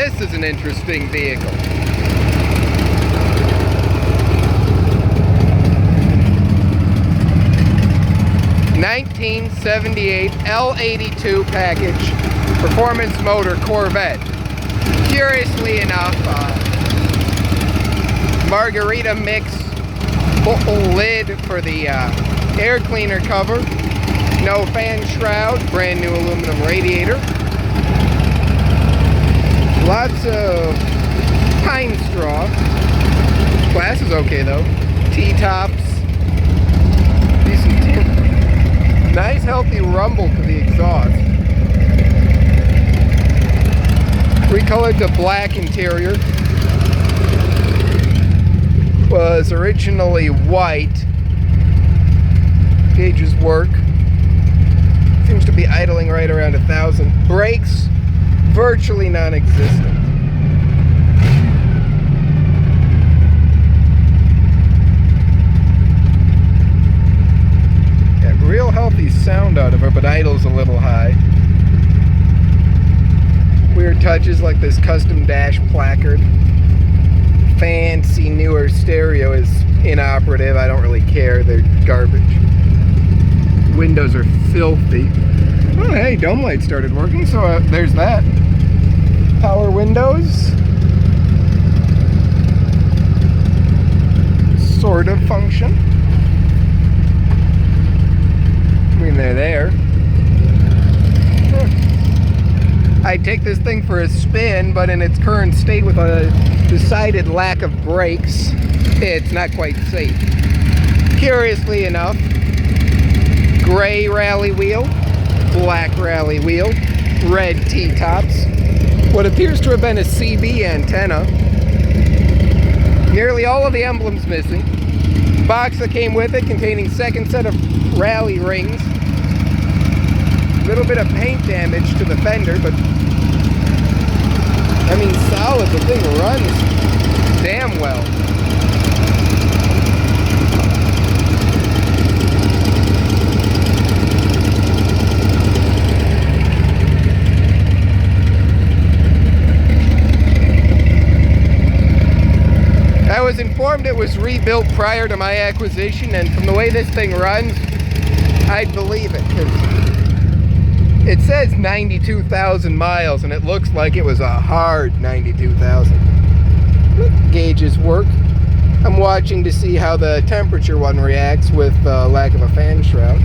this is an interesting vehicle. '78 L82 package, performance motor Corvette. Curiously enough, margarita mix lid for the air cleaner cover. No fan shroud, brand new aluminum radiator. Lots of pine straw. Glass is okay though. T-tops. Decent tint. Nice healthy rumble to the exhaust. Recolored to black interior. Was originally white. Gauges work. Seems to be idling right around 1,000. Brakes, virtually non-existent. Got real healthy sound out of her, but idle's a little high. Weird touches like this custom dash placard. Fancy newer stereo is inoperative. I don't really care. They're garbage. Windows are filthy. Oh, hey, dome light started working, so there's that. Power windows. Sort of function. I mean, they're there. I'd take this thing for a spin, but in its current state with a decided lack of brakes, it's not quite safe. Curiously enough, gray rally wheel, black rally wheel, red T-tops, what appears to have been a CB antenna. Nearly all of the emblems missing. Box that came with it containing second set of rally rings. Little bit of paint damage to the fender, but I mean solid. The thing runs damn well. I was informed it was rebuilt prior to my acquisition, and from the way this thing runs, I'd believe it, because it says 92,000 miles, and it looks like it was a hard 92,000. Gauges work. I'm watching to see how the temperature one reacts with lack of a fan shroud.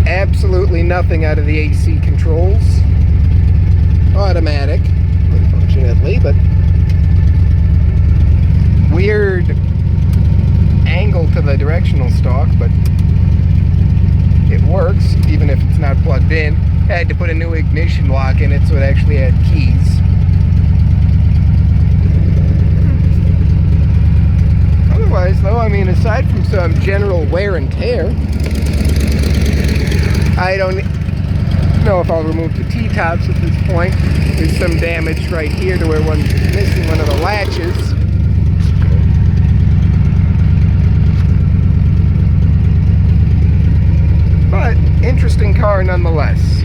Absolutely nothing out of the AC controls. Automatic, unfortunately, but weird angle to the directional stalk, but it works even if it's not plugged in. Had to put a new ignition lock in it so it actually had keys. Otherwise though, I mean, aside from some general wear and tear, I don't know if I'll remove the T-tops at this point. There's some damage right here to where one's missing one of the latches. But interesting car nonetheless.